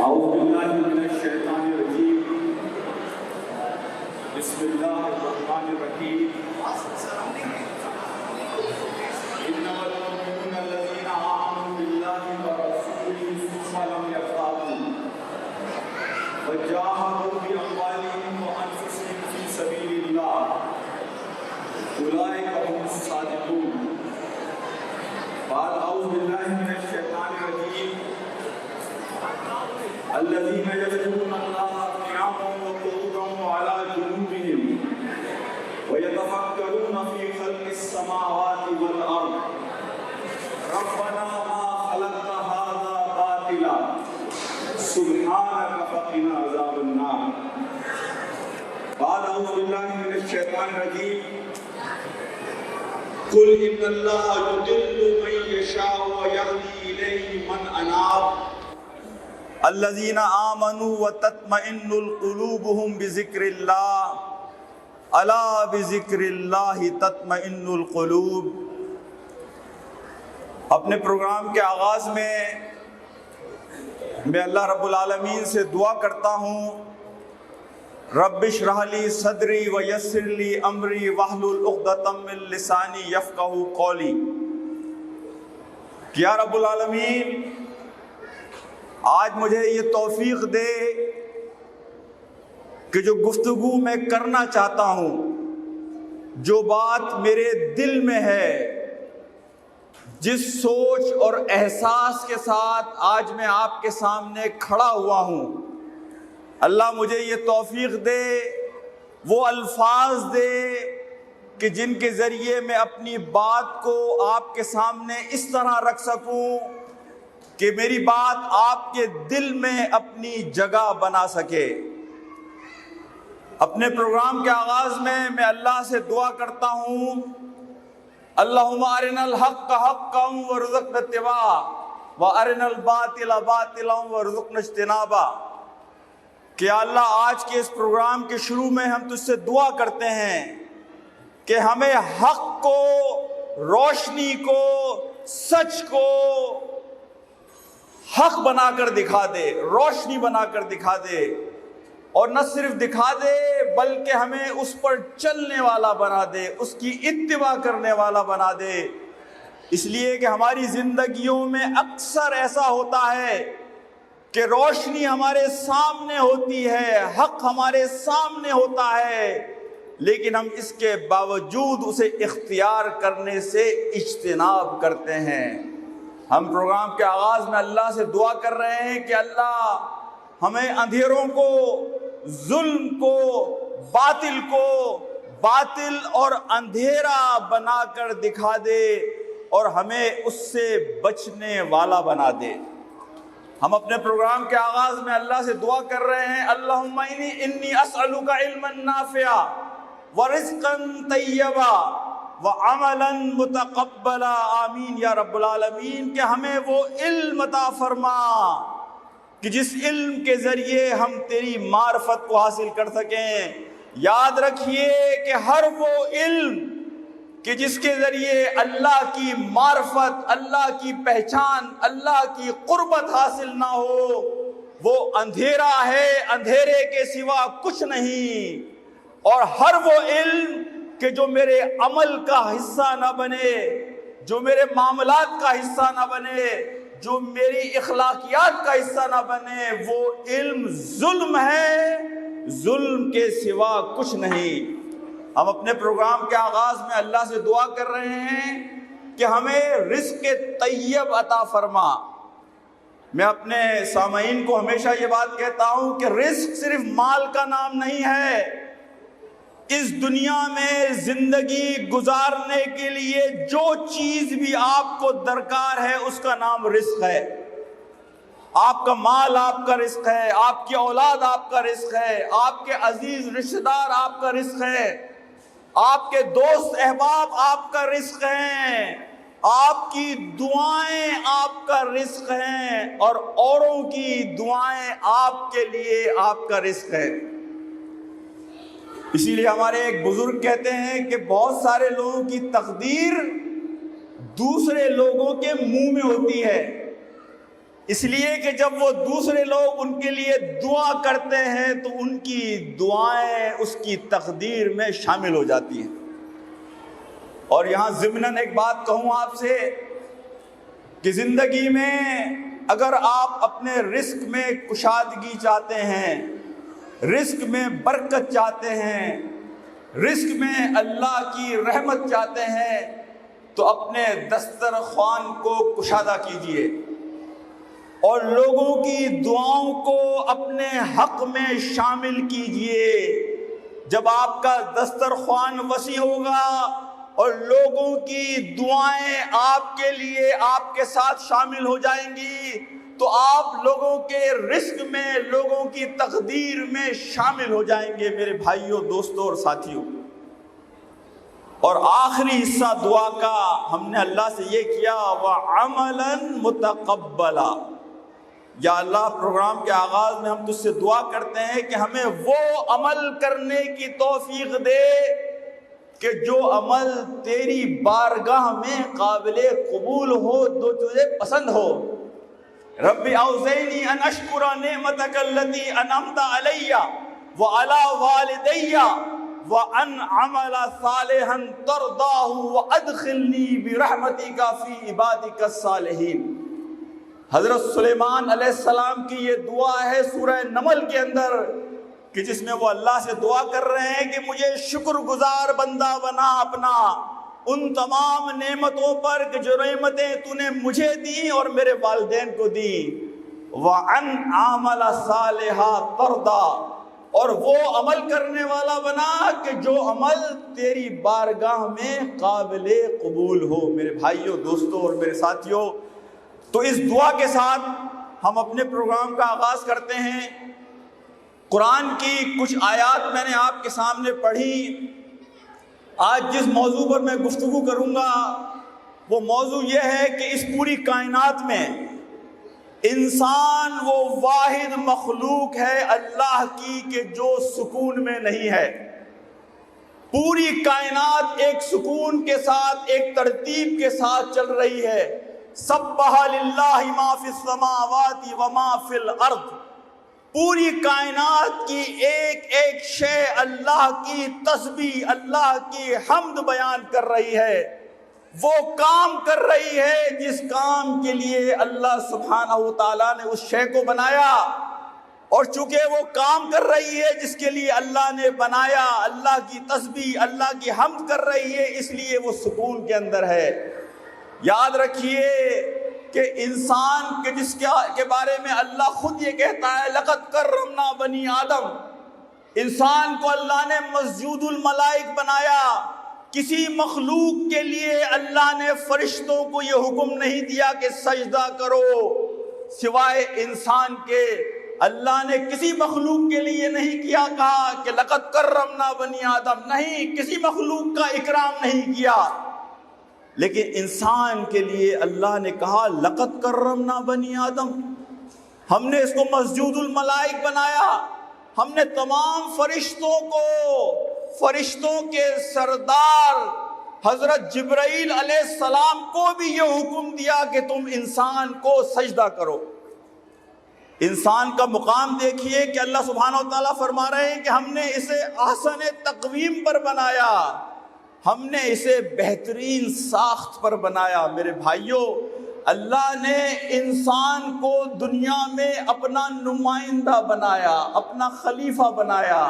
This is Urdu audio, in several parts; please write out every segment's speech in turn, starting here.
أعوذ بالله من الشيطان الرجيم بسم الله الرحمن الرحيم إنما المؤمنون الذين آمنوا بالله ورسوله ثم لم يرتابوا وجاهدوا بأموالهم وأنفسهم في سبيل الله أولئك هم الصادقون. قال أعوذ بالله من الشيطان الرجيم الذين يذكرون الله قياما وقعودا وعلى جنوبهم ويتفكرون في خلق السماوات والأرض ربنا ما خلقت هذا باطلا سبحانك فقنا عذاب النار. قال أعوذ بالله من الشيطان الرجيم قل إن الله يضل من يشاء ويهدي إليه من أناب الذين آمنوا وتطمئن قلوبهم بذكر الله ألا بذكر الله تطمئن القلوب. اپنے پروگرام کے آغاز میں اللہ رب العالمین سے دعا کرتا ہوں رب اشرح لی صدری ویسر لی امری واحلل عقدۃ من لسانی یفقہوا قولی. کہ یا رب العالمین آج مجھے یہ توفیق دے کہ جو گفتگو میں کرنا چاہتا ہوں، جو بات میرے دل میں ہے، جس سوچ اور احساس کے ساتھ آج میں آپ کے سامنے کھڑا ہوا ہوں، اللہ مجھے یہ توفیق دے، وہ الفاظ دے کہ جن کے ذریعے میں اپنی بات کو آپ کے سامنے اس طرح رکھ سکوں کہ میری بات آپ کے دل میں اپنی جگہ بنا سکے. اپنے پروگرام کے آغاز میں اللہ سے دعا کرتا ہوں اللہم ارنا الحق حقا وارزقنا اتباعہ وارنا الباطل باطلا وارزقنا اجتنابہ. کہ اللہ آج کے اس پروگرام کے شروع میں ہم تجھ سے دعا کرتے ہیں کہ ہمیں حق کو، روشنی کو، سچ کو حق بنا کر دکھا دے، روشنی بنا کر دکھا دے، اور نہ صرف دکھا دے بلکہ ہمیں اس پر چلنے والا بنا دے، اس کی اتباع کرنے والا بنا دے. اس لیے کہ ہماری زندگیوں میں اکثر ایسا ہوتا ہے کہ روشنی ہمارے سامنے ہوتی ہے، حق ہمارے سامنے ہوتا ہے، لیکن ہم اس کے باوجود اسے اختیار کرنے سے اجتناب کرتے ہیں. ہم پروگرام کے آغاز میں اللہ سے دعا کر رہے ہیں کہ اللہ ہمیں اندھیروں کو، ظلم کو، باطل اور اندھیرا بنا کر دکھا دے اور ہمیں اس سے بچنے والا بنا دے. ہم اپنے پروگرام کے آغاز میں اللہ سے دعا کر رہے ہیں اللہم انی اسألک علما نافعا ورزقا طیبا وعملا متقبلا آمین یا رب العالمین. کہ ہمیں وہ علم عطا فرما کہ جس علم کے ذریعے ہم تیری معرفت کو حاصل کر سکیں. یاد رکھیے کہ ہر وہ علم کہ جس کے ذریعے اللہ کی معرفت، اللہ کی پہچان، اللہ کی قربت حاصل نہ ہو، وہ اندھیرا ہے، اندھیرے کے سوا کچھ نہیں. اور ہر وہ علم کہ جو میرے عمل کا حصہ نہ بنے، جو میرے معاملات کا حصہ نہ بنے، جو میری اخلاقیات کا حصہ نہ بنے، وہ علم ظلم ہے، ظلم کے سوا کچھ نہیں. ہم اپنے پروگرام کے آغاز میں اللہ سے دعا کر رہے ہیں کہ ہمیں رزق طیب عطا فرما. میں اپنے سامعین کو ہمیشہ یہ بات کہتا ہوں کہ رزق صرف مال کا نام نہیں ہے. اس دنیا میں زندگی گزارنے کے لیے جو چیز بھی آپ کو درکار ہے اس کا نام رزق ہے. آپ کا مال آپ کا رزق ہے، آپ کی اولاد آپ کا رزق ہے، آپ کے عزیز رشتہ دار آپ کا رزق ہے، آپ کے دوست احباب آپ کا رزق ہیں، آپ کی دعائیں آپ کا رزق ہیں، اور اوروں کی دعائیں آپ کے لیے آپ کا رزق ہے. اسی لیے ہمارے ایک بزرگ کہتے ہیں کہ بہت سارے لوگوں کی تقدیر دوسرے لوگوں کے منہ میں ہوتی ہے، اس لیے کہ جب وہ دوسرے لوگ ان کے لیے دعا کرتے ہیں تو ان کی دعائیں اس کی تقدیر میں شامل ہو جاتی ہیں۔ اور یہاں ضمناً ایک بات کہوں آپ سے کہ زندگی میں اگر آپ اپنے رزق میں کشادگی چاہتے ہیں، رزق میں برکت چاہتے ہیں، رزق میں اللہ کی رحمت چاہتے ہیں، تو اپنے دسترخوان کو کشادہ کیجئے اور لوگوں کی دعاؤں کو اپنے حق میں شامل کیجئے۔ جب آپ کا دسترخوان وسیع ہوگا اور لوگوں کی دعائیں آپ کے لیے آپ کے ساتھ شامل ہو جائیں گی تو آپ لوگوں کے رزق میں، لوگوں کی تقدیر میں شامل ہو جائیں گے میرے بھائیوں، دوستوں اور ساتھیوں۔ اور آخری حصہ دعا کا ہم نے اللہ سے یہ کیا وَعَمَلًا مُتَقَبَّلًا، یا اللہ پروگرام کے آغاز میں ہم تجھ سے دعا کرتے ہیں کہ ہمیں وہ عمل کرنے کی توفیق دے کہ جو عمل تیری بارگاہ میں قابل قبول ہو، جو تجھے پسند ہو۔ رب اوزعنی ان اشکر نعمتک التی انعمت علی وعلی والدی وان اعمل صالحا ترضاہ وادخلنی برحمتک فی عبادک الصالحین۔ حضرت سلیمان علیہ السلام کی یہ دعا ہے سورہ نمل کے اندر کہ جس میں وہ اللہ سے دعا کر رہے ہیں کہ مجھے شکر گزار بندہ بنا اپنا ان تمام نعمتوں پر کہ جو نعمتیں تو نے مجھے دی اور میرے والدین کو دی۔ وَأَنْ عَمَلَ صَالِحًا تَرْضَىٰ، اور وہ عمل کرنے والا بنا کہ جو عمل تیری بارگاہ میں قابل قبول ہو۔ میرے بھائیوں، دوستوں اور میرے ساتھیوں، تو اس دعا کے ساتھ ہم اپنے پروگرام کا آغاز کرتے ہیں۔ قرآن کی کچھ آیات میں نے آپ کے سامنے پڑھی۔ آج جس موضوع پر میں گفتگو کروں گا وہ موضوع یہ ہے کہ اس پوری کائنات میں انسان وہ واحد مخلوق ہے اللہ کی کہ جو سکون میں نہیں ہے۔ پوری کائنات ایک سکون کے ساتھ، ایک ترتیب کے ساتھ چل رہی ہے۔ سبح للہ ما فی السماوات وما فی الارض، پوری کائنات کی ایک ایک شے اللہ کی تسبیح، اللہ کی حمد بیان کر رہی ہے۔ وہ کام کر رہی ہے جس کام کے لیے اللہ سبحانہ و تعالیٰ نے اس شے کو بنایا، اور چونکہ وہ کام کر رہی ہے جس کے لیے اللہ نے بنایا، اللہ کی تسبیح، اللہ کی حمد کر رہی ہے، اس لیے وہ سکون کے اندر ہے۔ یاد رکھیے کہ انسان کے جس کے بارے میں اللہ خود یہ کہتا ہے لقد کرمنا بنی آدم، انسان کو اللہ نے مسجود الملائک بنایا۔ کسی مخلوق کے لیے اللہ نے فرشتوں کو یہ حکم نہیں دیا کہ سجدہ کرو سوائے انسان کے۔ اللہ نے کسی مخلوق کے لیے نہیں کیا کہا کہ لقد کرمنا بنی آدم، نہیں، کسی مخلوق کا اکرام نہیں کیا، لیکن انسان کے لیے اللہ نے کہا لقد کرمنا بنی آدم۔ ہم نے اس کو مسجود الملائک بنایا، ہم نے تمام فرشتوں کو، فرشتوں کے سردار حضرت جبرائیل علیہ السلام کو بھی یہ حکم دیا کہ تم انسان کو سجدہ کرو۔ انسان کا مقام دیکھیے کہ اللہ سبحانہ و تعالیٰ فرما رہے ہیں کہ ہم نے اسے احسن تقویم پر بنایا، ہم نے اسے بہترین ساخت پر بنایا۔ میرے بھائیوں، اللہ نے انسان کو دنیا میں اپنا نمائندہ بنایا، اپنا خلیفہ بنایا۔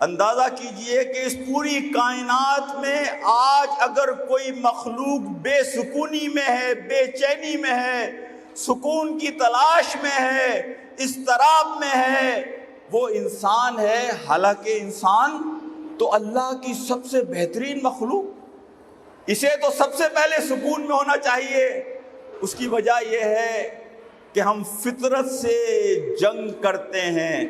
اندازہ کیجئے کہ اس پوری کائنات میں آج اگر کوئی مخلوق بے سکونی میں ہے، بے چینی میں ہے، سکون کی تلاش میں ہے، اضطراب میں ہے، وہ انسان ہے۔ حالانکہ انسان تو اللہ کی سب سے بہترین مخلوق، اسے تو سب سے پہلے سکون میں ہونا چاہیے۔ اس کی وجہ یہ ہے کہ ہم فطرت سے جنگ کرتے ہیں،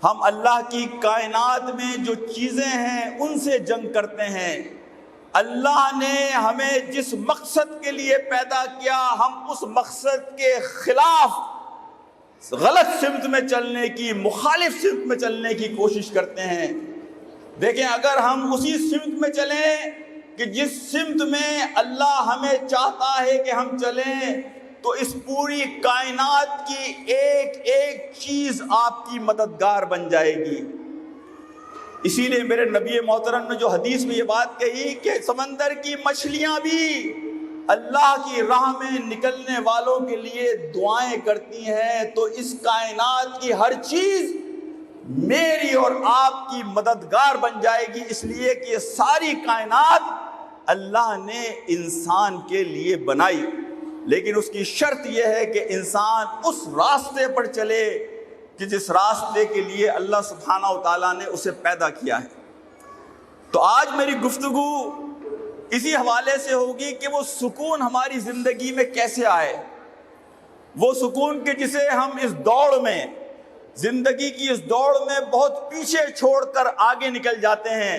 ہم اللہ کی کائنات میں جو چیزیں ہیں ان سے جنگ کرتے ہیں۔ اللہ نے ہمیں جس مقصد کے لیے پیدا کیا، ہم اس مقصد کے خلاف غلط سمت میں چلنے کی، مخالف سمت میں چلنے کی کوشش کرتے ہیں۔ دیکھیں، اگر ہم اسی سمت میں چلیں کہ جس سمت میں اللہ ہمیں چاہتا ہے کہ ہم چلیں، تو اس پوری کائنات کی ایک ایک چیز آپ کی مددگار بن جائے گی۔ اسی لیے میرے نبی محترم نے جو حدیث میں یہ بات کہی کہ سمندر کی مچھلیاں بھی اللہ کی راہ میں نکلنے والوں کے لیے دعائیں کرتی ہیں، تو اس کائنات کی ہر چیز میری اور آپ کی مددگار بن جائے گی، اس لیے کہ یہ ساری کائنات اللہ نے انسان کے لیے بنائی، لیکن اس کی شرط یہ ہے کہ انسان اس راستے پر چلے کہ جس راستے کے لیے اللہ سبحانہ و تعالیٰ نے اسے پیدا کیا ہے۔ تو آج میری گفتگو اسی حوالے سے ہوگی کہ وہ سکون ہماری زندگی میں کیسے آئے، وہ سکون کہ جسے ہم اس دوڑ میں، زندگی کی اس دوڑ میں بہت پیچھے چھوڑ کر آگے نکل جاتے ہیں،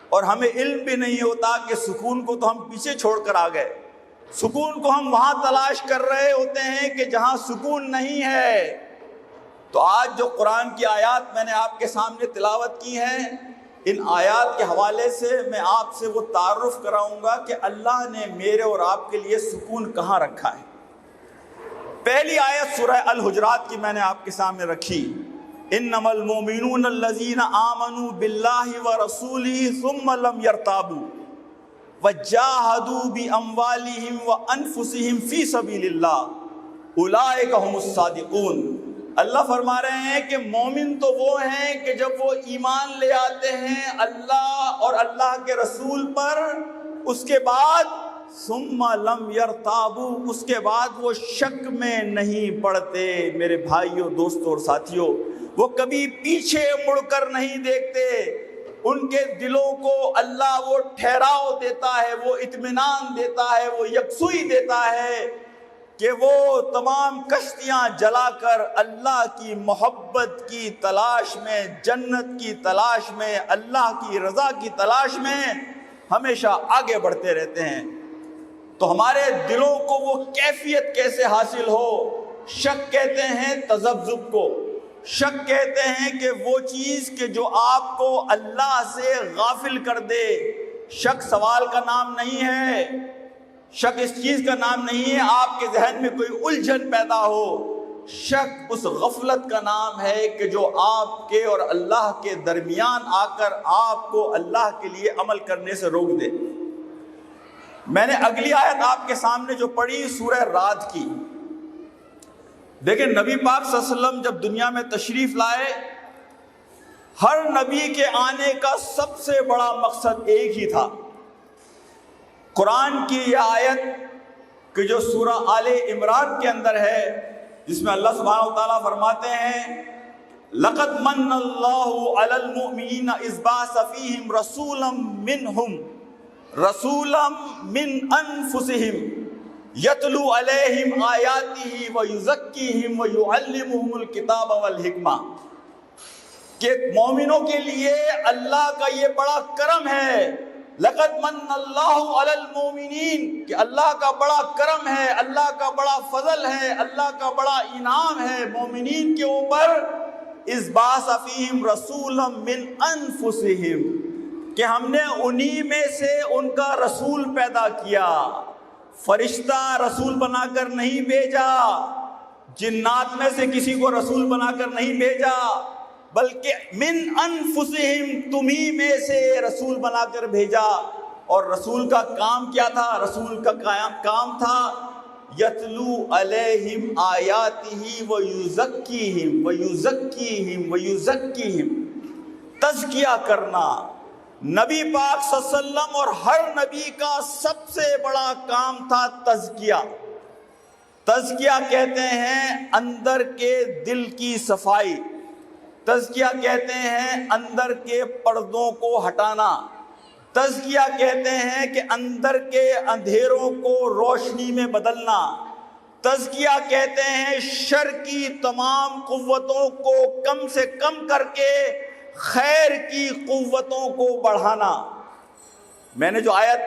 اور ہمیں علم بھی نہیں ہوتا کہ سکون کو تو ہم پیچھے چھوڑ کر آ گئے، سکون کو ہم وہاں تلاش کر رہے ہوتے ہیں کہ جہاں سکون نہیں ہے۔ تو آج جو قرآن کی آیات میں نے آپ کے سامنے تلاوت کی ہیں، ان آیات کے حوالے سے میں آپ سے وہ تعارف کراؤں گا کہ اللہ نے میرے اور آپ کے لیے سکون کہاں رکھا ہے۔ پہلی آیت سورہ الحجرات کی میں نے آپ کے سامنے رکھی، انما المؤمنون الذین آمنوا باللہ ورسولہ ثم لم یرتابوا وجاہدوا باموالہم وانفسہم فی سبیل اللہ اولئک ھم الصادقون۔ اللہ فرما رہے ہیں کہ مومن تو وہ ہیں کہ جب وہ ایمان لے آتے ہیں اللہ اور اللہ کے رسول پر، اس کے بعد ثم لم یرتابوا، اس کے بعد وہ شک میں نہیں پڑتے۔ میرے بھائیوں، دوستوں اور ساتھیوں، وہ کبھی پیچھے مڑ کر نہیں دیکھتے، ان کے دلوں کو اللہ وہ ٹھہراؤ دیتا ہے، وہ اطمینان دیتا ہے، وہ یکسوئی دیتا ہے کہ وہ تمام کشتیاں جلا کر اللہ کی محبت کی تلاش میں، جنت کی تلاش میں، اللہ کی رضا کی تلاش میں ہمیشہ آگے بڑھتے رہتے ہیں۔ تو ہمارے دلوں کو وہ کیفیت کیسے حاصل ہو؟ شک کہتے ہیں تذبذب کو، شک کہتے ہیں کہ وہ چیز کہ جو آپ کو اللہ سے غافل کر دے۔ شک سوال کا نام نہیں ہے، شک اس چیز کا نام نہیں ہے آپ کے ذہن میں کوئی الجھن پیدا ہو، شک اس غفلت کا نام ہے کہ جو آپ کے اور اللہ کے درمیان آ کر آپ کو اللہ کے لیے عمل کرنے سے روک دے۔ میں نے اگلی آیت آپ کے سامنے جو پڑھی سورہ رعد کی، دیکھیں نبی پاک صلی اللہ علیہ وسلم جب دنیا میں تشریف لائے، ہر نبی کے آنے کا سب سے بڑا مقصد ایک ہی تھا۔ قرآن کی یہ آیت کہ جو سورہ آل عمران کے اندر ہے، جس میں اللہ سبحانہ وتعالیٰ فرماتے ہیں لَقَدْ مَنَّ اللَّهُ عَلَى الْمُؤْمِنِينَ إِذْ بَعَثَ فِيهِمْ رَسُولًا مِّنْ أَنفُسِهِمْ يَتْلُو عَلَيْهِمْ آيَاتِهِ وَيُزَكِّيهِمْ وَيُعَلِّمُهُمُ الْكِتَابَ وَالْحِكْمَةَ کہ مومنوں کے لیے اللہ کا یہ بڑا کرم ہے۔ لَقَدْ مَنَّ اللَّهُ عَلَى الْمُؤْمِنِينَ کہ اللہ کا بڑا کرم ہے، اللہ کا بڑا فضل ہے، اللہ کا بڑا انعام ہے مومنین کے اوپر۔ اِذْ بَعَثَ فِيهِمْ رَسُولًا مِّنْ أَنفُسِهِمْ کہ ہم نے انہی میں سے ان کا رسول پیدا کیا۔ فرشتہ رسول بنا کر نہیں بھیجا، جنات میں سے کسی کو رسول بنا کر نہیں بھیجا، بلکہ من انفسہم تمہیں میں سے رسول بنا کر بھیجا۔ اور رسول کا کام کیا تھا؟ رسول کا کام تھا یتلو علیہم آیاتہ ویزکیہم، تزکیہ کرنا۔ نبی پاک صلی اللہ علیہ وسلم اور ہر نبی کا سب سے بڑا کام تھا تزکیہ۔ تزکیہ کہتے ہیں اندر کے دل کی صفائی، تزکیہ کہتے ہیں اندر کے پردوں کو ہٹانا، تزکیہ کہتے ہیں کہ اندر کے اندھیروں کو روشنی میں بدلنا، تزکیہ کہتے ہیں شر کی تمام قوتوں کو کم سے کم کر کے خیر کی قوتوں کو بڑھانا۔ میں نے جو آیت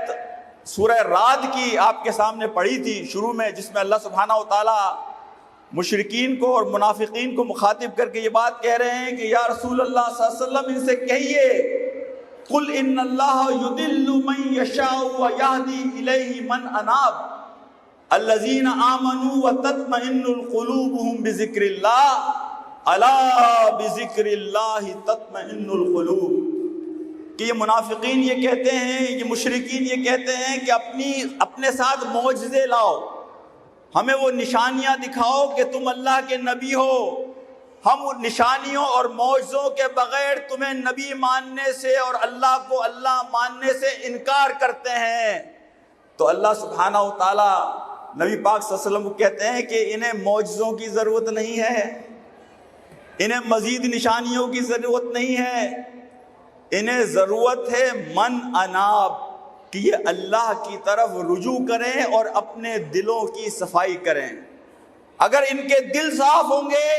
سورہ رعد کی آپ کے سامنے پڑھی تھی شروع میں، جس میں اللہ سبحانہ و تعالیٰ مشرکین کو اور منافقین کو مخاطب کر کے یہ بات کہہ رہے ہیں کہ یا رسول اللہ صلی اللہ علیہ وسلم ان سے کہیے قُلْ إِنَّ اللَّهَ يُضِلُّ مَن يَشَاءُ وَيَهْدِي إِلَيْهِ مَنْ أَنَابَ الذین آمنوا وتطمئن قلوبهم بذکر اللہ الا بذکر اللہ تطمئن القلوب. کہ یہ منافقین یہ کہتے ہیں، یہ مشرکین یہ کہتے ہیں کہ اپنے ساتھ معجزے لاؤ، ہمیں وہ نشانیاں دکھاؤ کہ تم اللہ کے نبی ہو، ہم ان نشانیوں اور معجزوں کے بغیر تمہیں نبی ماننے سے اور اللہ کو اللہ ماننے سے انکار کرتے ہیں. تو اللہ سبحانہ و تعالی نبی پاک صلی اللہ علیہ وسلم کو کہتے ہیں کہ انہیں معجزوں کی ضرورت نہیں ہے، انہیں مزید نشانیوں کی ضرورت نہیں ہے، انہیں ضرورت ہے من اناب، کہ یہ اللہ کی طرف رجوع کریں اور اپنے دلوں کی صفائی کریں. اگر ان کے دل صاف ہوں گے،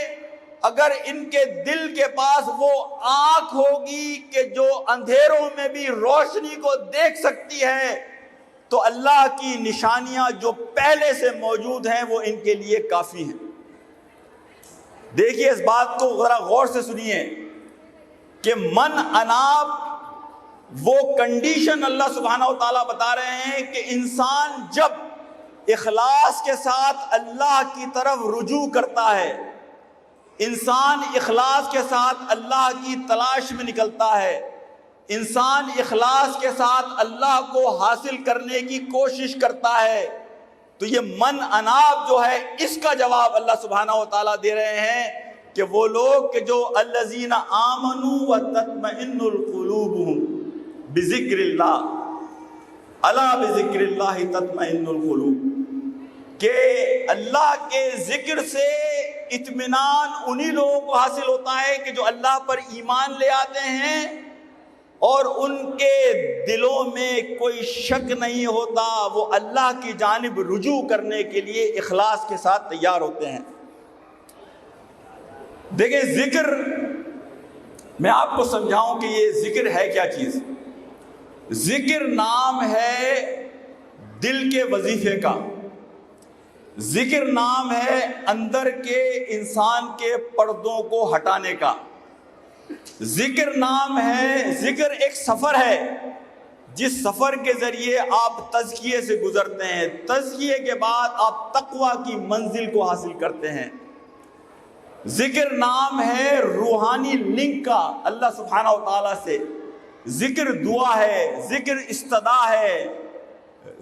اگر ان کے دل کے پاس وہ آنکھ ہوگی کہ جو اندھیروں میں بھی روشنی کو دیکھ سکتی ہے، تو اللہ کی نشانیاں جو پہلے سے موجود ہیں وہ ان کے لیے کافی ہیں. دیکھیے اس بات کو ذرا غور سے سنیے کہ من اناب وہ کنڈیشن اللہ سبحانہ و تعالیٰ بتا رہے ہیں کہ انسان جب اخلاص کے ساتھ اللہ کی طرف رجوع کرتا ہے، انسان اخلاص کے ساتھ اللہ کی تلاش میں نکلتا ہے، انسان اخلاص کے ساتھ اللہ کو حاصل کرنے کی کوشش کرتا ہے، تو یہ من اناب جو ہے اس کا جواب اللہ سبحانہ و تعالیٰ دے رہے ہیں کہ وہ لوگ کہ جو الذین آمنوا وتطمئن قلوبهم بذکر اللہ الا بذکر اللہ تطمئن القلوب، کہ اللہ کے ذکر سے اطمینان انہی لوگوں کو حاصل ہوتا ہے کہ جو اللہ پر ایمان لے آتے ہیں اور ان کے دلوں میں کوئی شک نہیں ہوتا، وہ اللہ کی جانب رجوع کرنے کے لیے اخلاص کے ساتھ تیار ہوتے ہیں. دیکھیں ذکر، میں آپ کو سمجھاؤں کہ یہ ذکر ہے کیا چیز. ذکر نام ہے دل کے وظیفے کا، ذکر نام ہے اندر کے انسان کے پردوں کو ہٹانے کا، ذکر نام ہے، ذکر ایک سفر ہے جس سفر کے ذریعے آپ تزکیے سے گزرتے ہیں، تزکیے کے بعد آپ تقویٰ کی منزل کو حاصل کرتے ہیں. ذکر نام ہے روحانی لنک کا اللہ سبحانہ و تعالیٰ سے. ذکر دعا ہے، ذکر استدعا ہے،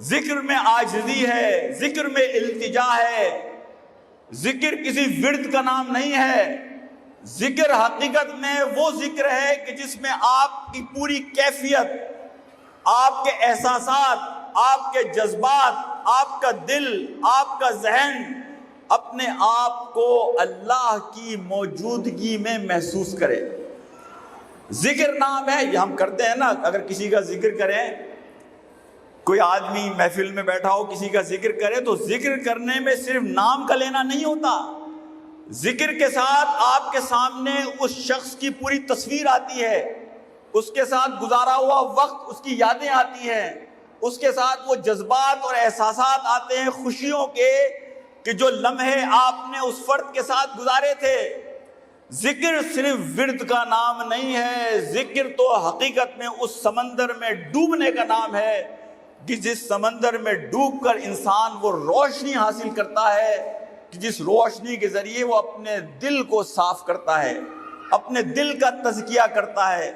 ذکر میں عاجزی ہے، ذکر میں التجا ہے. ذکر کسی ورد کا نام نہیں ہے، ذکر حقیقت میں وہ ذکر ہے کہ جس میں آپ کی پوری کیفیت، آپ کے احساسات، آپ کے جذبات، آپ کا دل، آپ کا ذہن اپنے آپ کو اللہ کی موجودگی میں محسوس کرے. ذکر نام ہے، یہ ہم کرتے ہیں نا، اگر کسی کا ذکر کریں، کوئی آدمی محفل میں بیٹھا ہو کسی کا ذکر کرے تو ذکر کرنے میں صرف نام کا لینا نہیں ہوتا، ذکر کے ساتھ آپ کے سامنے اس شخص کی پوری تصویر آتی ہے، اس کے ساتھ گزارا ہوا وقت، اس کی یادیں آتی ہیں، اس کے ساتھ وہ جذبات اور احساسات آتے ہیں خوشیوں کے کہ جو لمحے آپ نے اس فرد کے ساتھ گزارے تھے. ذکر صرف ورد کا نام نہیں ہے، ذکر تو حقیقت میں اس سمندر میں ڈوبنے کا نام ہے کہ جس سمندر میں ڈوب کر انسان وہ روشنی حاصل کرتا ہے کہ جس روشنی کے ذریعے وہ اپنے دل کو صاف کرتا ہے، اپنے دل کا تزکیہ کرتا ہے،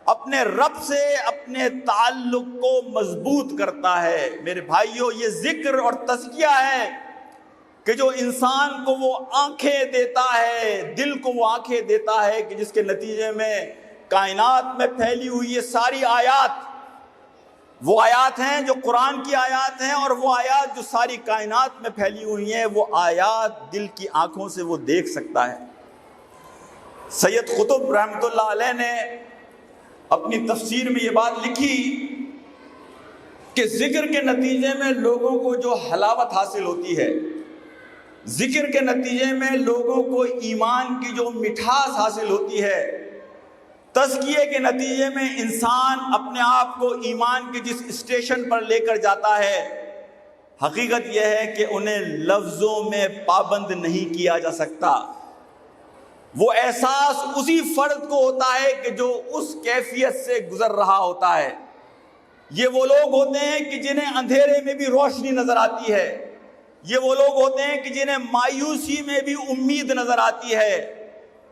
اپنے رب سے اپنے تعلق کو مضبوط کرتا ہے. میرے بھائیوں، یہ ذکر اور تزکیہ ہے کہ جو انسان کو وہ آنکھیں دیتا ہے، دل کو وہ آنکھیں دیتا ہے کہ جس کے نتیجے میں کائنات میں پھیلی ہوئی یہ ساری آیات، وہ آیات ہیں جو قرآن کی آیات ہیں، اور وہ آیات جو ساری کائنات میں پھیلی ہوئی ہیں، وہ آیات دل کی آنکھوں سے وہ دیکھ سکتا ہے. سید قطب رحمۃ اللہ علیہ نے اپنی تفسیر میں یہ بات لکھی کہ ذکر کے نتیجے میں لوگوں کو جو حلاوت حاصل ہوتی ہے، ذکر کے نتیجے میں لوگوں کو ایمان کی جو مٹھاس حاصل ہوتی ہے، تزکیے کے نتیجے میں انسان اپنے آپ کو ایمان کے جس اسٹیشن پر لے کر جاتا ہے، حقیقت یہ ہے کہ انہیں لفظوں میں پابند نہیں کیا جا سکتا. وہ احساس اسی فرد کو ہوتا ہے کہ جو اس کیفیت سے گزر رہا ہوتا ہے. یہ وہ لوگ ہوتے ہیں کہ جنہیں اندھیرے میں بھی روشنی نظر آتی ہے، یہ وہ لوگ ہوتے ہیں کہ جنہیں مایوسی میں بھی امید نظر آتی ہے،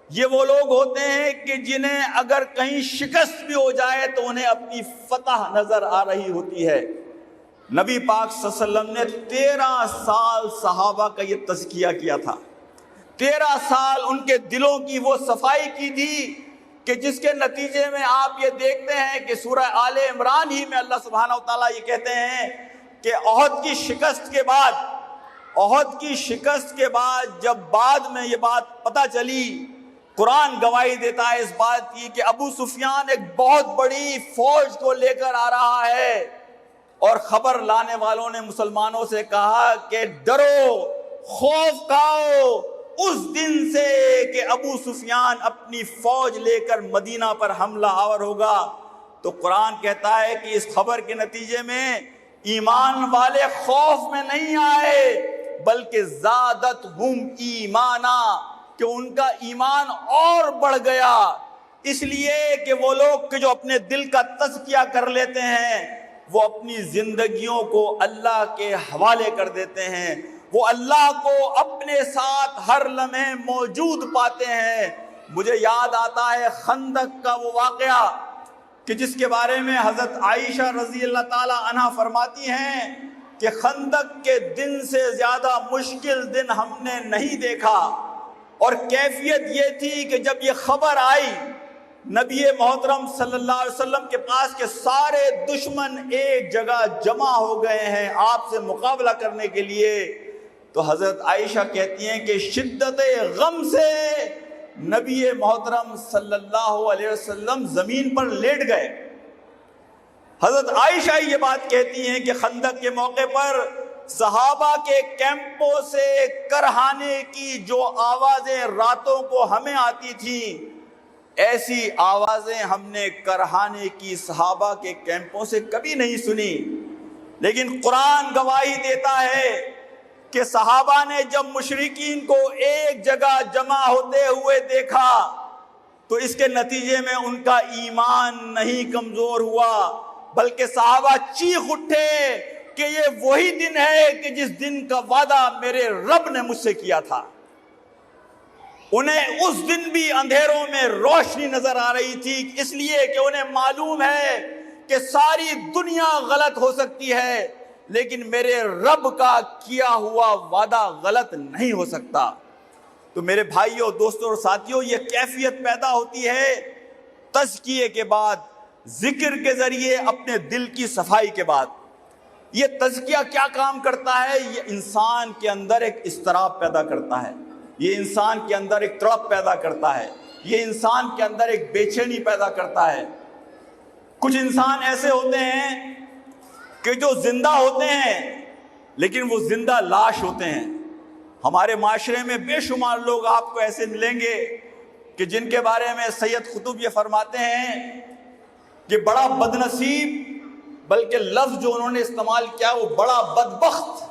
یہ وہ لوگ ہوتے ہیں کہ جنہیں اگر کہیں شکست بھی ہو جائے تو انہیں اپنی فتح نظر آ رہی ہوتی ہے۔ نبی پاک صلی اللہ علیہ وسلم نے 13 سال صحابہ کا یہ تزکیہ کیا تھا، 13 سال ان کے دلوں کی وہ صفائی کی تھی کہ جس کے نتیجے میں آپ یہ دیکھتے ہیں کہ سورہ آل عمران ہی میں اللہ سبحانہ وتعالیٰ یہ کہتے ہیں کہ احد کی شکست کے بعد جب بعد میں یہ بات پتہ چلی، قرآن گواہی دیتا ہے اس بات کی کہ ابو سفیان ایک بہت بڑی فوج کو لے کر آ رہا ہے، اور خبر لانے والوں نے مسلمانوں سے کہا کہ ڈرو، خوف کھاؤ اس دن سے کہ ابو سفیان اپنی فوج لے کر مدینہ پر حملہ آور ہوگا۔ تو قرآن کہتا ہے کہ اس خبر کے نتیجے میں ایمان والے خوف میں نہیں آئے بلکہ زادتہم ایمانا، کہ ان کا ایمان اور بڑھ گیا، اس لیے کہ وہ لوگ کہ جو اپنے دل کا تزکیہ کر لیتے ہیں وہ اپنی زندگیوں کو اللہ کے حوالے کر دیتے ہیں، وہ اللہ کو اپنے ساتھ ہر لمحے موجود پاتے ہیں۔ مجھے یاد آتا ہے خندق کا وہ واقعہ کہ جس کے بارے میں حضرت عائشہ رضی اللہ تعالی عنہ فرماتی ہیں کہ خندق کے دن سے زیادہ مشکل دن ہم نے نہیں دیکھا، اور کیفیت یہ تھی کہ جب یہ خبر آئی نبی محترم صلی اللہ علیہ وسلم کے پاس کہ سارے دشمن ایک جگہ جمع ہو گئے ہیں آپ سے مقابلہ کرنے کے لیے، تو حضرت عائشہ کہتی ہیں کہ شدت غم سے نبی محترم صلی اللہ علیہ وسلم زمین پر لیٹ گئے۔ حضرت عائشہ یہ بات کہتی ہیں کہ خندق کے موقع پر صحابہ کے کیمپوں سے کرہانے کی جو آوازیں راتوں کو ہمیں آتی تھیں، ایسی آوازیں ہم نے کرہانے کی صحابہ کے کیمپوں سے کبھی نہیں سنی۔ لیکن قرآن گواہی دیتا ہے کہ صحابہ نے جب مشرکین کو ایک جگہ جمع ہوتے ہوئے دیکھا تو اس کے نتیجے میں ان کا ایمان نہیں کمزور ہوا، بلکہ صحابہ چیخ اٹھے کہ یہ وہی دن ہے کہ جس دن کا وعدہ میرے رب نے مجھ سے کیا تھا۔ انہیں اس دن بھی اندھیروں میں روشنی نظر آ رہی تھی، اس لیے کہ انہیں معلوم ہے کہ ساری دنیا غلط ہو سکتی ہے لیکن میرے رب کا کیا ہوا وعدہ غلط نہیں ہو سکتا۔ تو میرے بھائیوں، دوستوں اور ساتھیوں، یہ کیفیت پیدا ہوتی ہے تزکیے کے بعد، ذکر کے ذریعے اپنے دل کی صفائی کے بعد۔ یہ تزکیہ کیا کام کرتا ہے؟ یہ انسان کے اندر ایک اضطراب پیدا کرتا ہے، یہ انسان کے اندر ایک تڑپ پیدا کرتا ہے، یہ انسان کے اندر ایک بے چینی پیدا کرتا ہے۔ کچھ انسان ایسے ہوتے ہیں کہ جو زندہ ہوتے ہیں لیکن وہ زندہ لاش ہوتے ہیں۔ ہمارے معاشرے میں بے شمار لوگ آپ کو ایسے ملیں گے کہ جن کے بارے میں سید قطب یہ فرماتے ہیں کہ بڑا بدنصیب، بلکہ لفظ جو انہوں نے استعمال کیا وہ بڑا بدبخت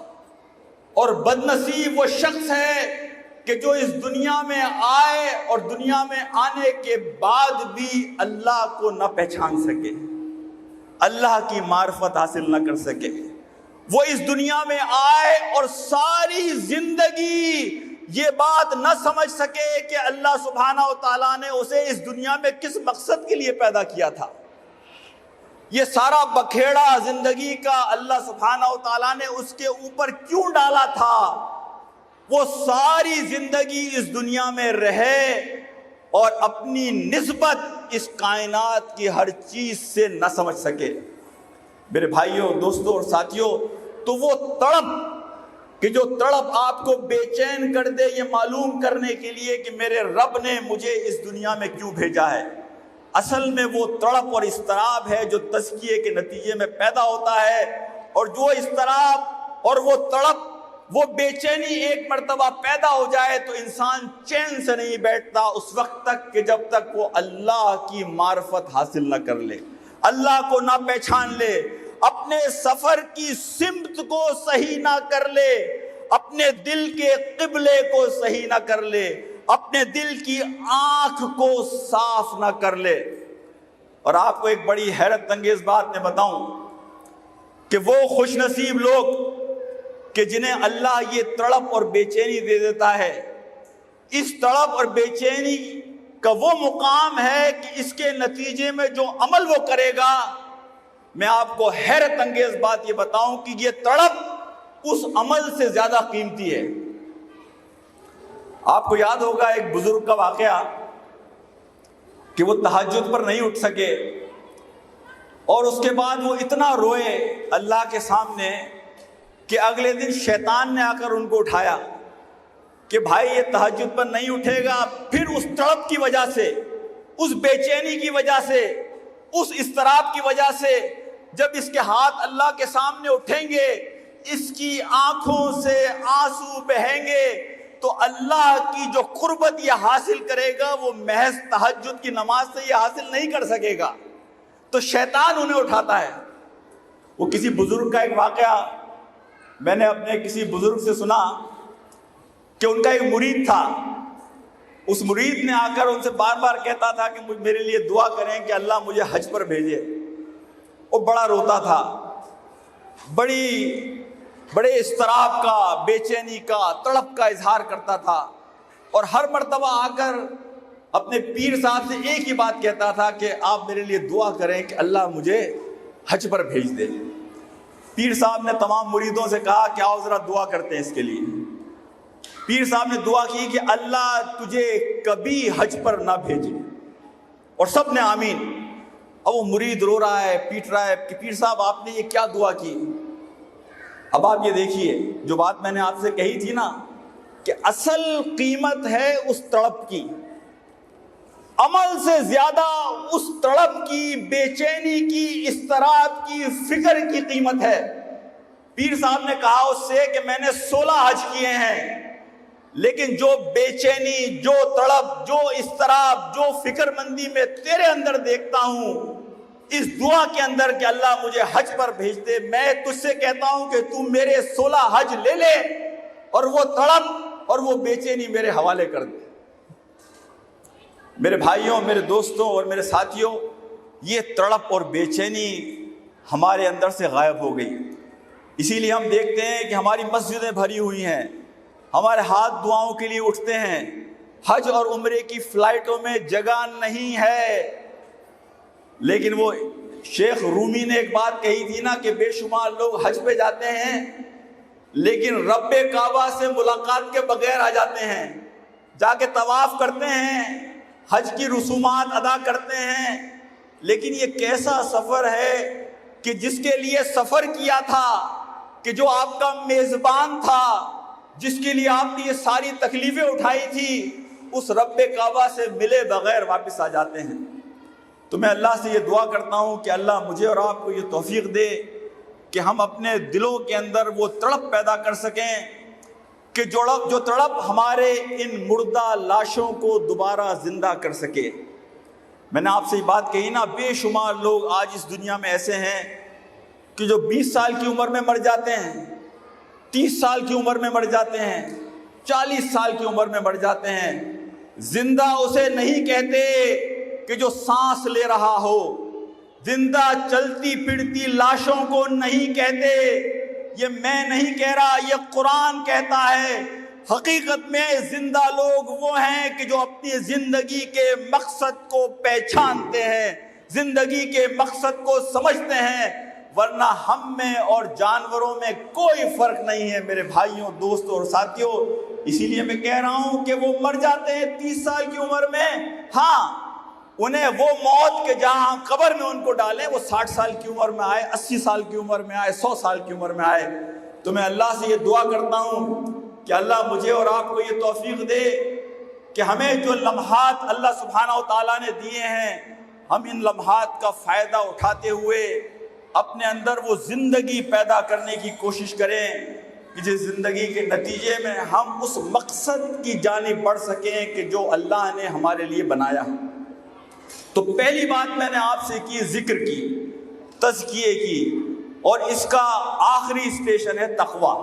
اور بدنصیب وہ شخص ہے کہ جو اس دنیا میں آئے اور دنیا میں آنے کے بعد بھی اللہ کو نہ پہچان سکے، اللہ کی معرفت حاصل نہ کر سکے۔ وہ اس دنیا میں آئے اور ساری زندگی یہ بات نہ سمجھ سکے کہ اللہ سبحانہ و تعالیٰ نے اسے اس دنیا میں کس مقصد کے لیے پیدا کیا تھا۔ یہ سارا بکھیڑا زندگی کا اللہ سبحانہ و تعالیٰ نے اس کے اوپر کیوں ڈالا تھا؟ وہ ساری زندگی اس دنیا میں رہے اور اپنی نسبت اس کائنات کی ہر چیز سے نہ سمجھ سکے۔ میرے بھائیوں، دوستوں اور ساتھیوں، تو وہ تڑپ کہ جو تڑپ آپ کو بے چین کر دے یہ معلوم کرنے کے لیے کہ میرے رب نے مجھے اس دنیا میں کیوں بھیجا ہے، اصل میں وہ تڑپ اور اضطراب ہے جو تزکیے کے نتیجے میں پیدا ہوتا ہے۔ اور جو اضطراب اور وہ تڑپ، وہ بے چینی ایک مرتبہ پیدا ہو جائے تو انسان چین سے نہیں بیٹھتا اس وقت تک کہ جب تک وہ اللہ کی معرفت حاصل نہ کر لے، اللہ کو نہ پہچان لے، اپنے سفر کی سمت کو صحیح نہ کر لے، اپنے دل کے قبلے کو صحیح نہ کر لے، اپنے دل کی آنکھ کو صاف نہ کر لے۔ اور آپ کو ایک بڑی حیرت انگیز بات میں بتاؤں کہ وہ خوش نصیب لوگ کہ جنہیں اللہ یہ تڑپ اور بے چینی دے دیتا ہے، اس تڑپ اور بے چینی کا وہ مقام ہے کہ اس کے نتیجے میں جو عمل وہ کرے گا، میں آپ کو حیرت انگیز بات یہ بتاؤں کہ یہ تڑپ اس عمل سے زیادہ قیمتی ہے۔ آپ کو یاد ہوگا ایک بزرگ کا واقعہ کہ وہ تہجد پر نہیں اٹھ سکے، اور اس کے بعد وہ اتنا روئے اللہ کے سامنے کہ اگلے دن شیطان نے آ کر ان کو اٹھایا کہ بھائی یہ تہجد پر نہیں اٹھے گا، پھر اس تڑپ کی وجہ سے، اس بے چینی کی وجہ سے، اس اضطراب کی وجہ سے جب اس کے ہاتھ اللہ کے سامنے اٹھیں گے، اس کی آنکھوں سے آنسو بہیں گے، تو اللہ کی جو قربت یہ حاصل کرے گا وہ محض تہجد کی نماز سے یہ حاصل نہیں کر سکے گا۔ تو شیطان انہیں اٹھاتا ہے۔ وہ کسی بزرگ کا ایک واقعہ میں نے اپنے کسی بزرگ سے سنا کہ ان کا ایک مرید تھا، اس مرید نے آ کر ان سے بار بار کہتا تھا کہ میرے لیے دعا کریں کہ اللہ مجھے حج پر بھیجے۔ وہ بڑا روتا تھا، بڑے اضطراب کا، بے چینی کا، تڑپ کا اظہار کرتا تھا، اور ہر مرتبہ آ کر اپنے پیر صاحب سے ایک ہی بات کہتا تھا کہ آپ میرے لیے دعا کریں کہ اللہ مجھے حج پر بھیج دے۔ پیر صاحب نے تمام مریدوں سے کہا کہ آؤ ذرا دعا کرتے ہیں اس کے لیے۔ پیر صاحب نے دعا کی کہ اللہ تجھے کبھی حج پر نہ بھیجے، اور سب نے آمین۔ اب وہ مرید رو رہا ہے، پیٹ رہا ہے کہ پیر صاحب آپ نے یہ کیا دعا کی؟ اب آپ یہ دیکھیے جو بات میں نے آپ سے کہی تھی نا کہ اصل قیمت ہے اس تڑپ کی، عمل سے زیادہ اس تڑپ کی، بے چینی کی، اضطراب کی، فکر کی قیمت ہے۔ پیر صاحب نے کہا اس سے کہ میں نے 16 حج کیے ہیں، لیکن جو بے چینی، جو تڑپ، جو اضطراب، جو فکر مندی میں تیرے اندر دیکھتا ہوں اس دعا کے اندر کہ اللہ مجھے حج پر بھیج دے، میں تجھ سے کہتا ہوں کہ تو میرے 16 حج لے لے اور وہ تڑپ اور وہ بے چینی میرے حوالے کر دے۔ میرے بھائیوں، میرے دوستوں اور میرے ساتھیوں، یہ تڑپ اور بے چینی ہمارے اندر سے غائب ہو گئی۔ اسی لیے ہم دیکھتے ہیں کہ ہماری مسجدیں بھری ہوئی ہیں، ہمارے ہاتھ دعاؤں کے لیے اٹھتے ہیں، حج اور عمرے کی فلائٹوں میں جگہ نہیں ہے۔ لیکن وہ شیخ رومی نے ایک بات کہی تھی نا کہ بے شمار لوگ حج پہ جاتے ہیں لیکن رب کعبہ سے ملاقات کے بغیر آ جاتے ہیں، جا کے طواف کرتے ہیں، حج کی رسومات ادا کرتے ہیں، لیکن یہ کیسا سفر ہے کہ جس کے لیے سفر کیا تھا، کہ جو آپ کا میزبان تھا، جس کے لیے آپ نے یہ ساری تکلیفیں اٹھائی تھی، اس رب کعبہ سے ملے بغیر واپس آ جاتے ہیں۔ تو میں اللہ سے یہ دعا کرتا ہوں کہ اللہ مجھے اور آپ کو یہ توفیق دے کہ ہم اپنے دلوں کے اندر وہ تڑپ پیدا کر سکیں کہ جو تڑپ ہمارے ان مردہ لاشوں کو دوبارہ زندہ کر سکے۔ میں نے آپ سے یہ بات کہی نا، بے شمار لوگ آج اس دنیا میں ایسے ہیں کہ جو 20 سال کی عمر میں مر جاتے ہیں، 30 سال کی عمر میں مر جاتے ہیں، 40 سال کی عمر میں مر جاتے ہیں۔ زندہ اسے نہیں کہتے کہ جو سانس لے رہا ہو، زندہ چلتی پھرتی لاشوں کو نہیں کہتے، یہ میں نہیں کہہ رہا، یہ قرآن کہتا ہے۔ حقیقت میں زندہ لوگ وہ ہیں کہ جو اپنی زندگی کے مقصد کو پہچانتے ہیں، زندگی کے مقصد کو سمجھتے ہیں، ورنہ ہم میں اور جانوروں میں کوئی فرق نہیں ہے میرے بھائیوں، دوستوں اور ساتھیوں۔ اسی لیے میں کہہ رہا ہوں کہ وہ مر جاتے ہیں 30 سال کی عمر میں، ہاں انہیں وہ موت کے جہاں قبر میں ان کو ڈالیں وہ 60 سال کی عمر میں آئے، 80 سال کی عمر میں آئے، 100 سال کی عمر میں آئے۔ تو میں اللہ سے یہ دعا کرتا ہوں کہ اللہ مجھے اور آپ کو یہ توفیق دے کہ ہمیں جو لمحات اللہ سبحانہ و تعالیٰ نے دیے ہیں، ہم ان لمحات کا فائدہ اٹھاتے ہوئے اپنے اندر وہ زندگی پیدا کرنے کی کوشش کریں کہ جس زندگی کے نتیجے میں ہم اس مقصد کی جانب بڑھ سکیں کہ جو اللہ نے ہمارے لیے بنایا۔ تو پہلی بات میں نے آپ سے کی، ذکر کی، تزکیے کی، اور اس کا آخری اسٹیشن ہے تقویٰ۔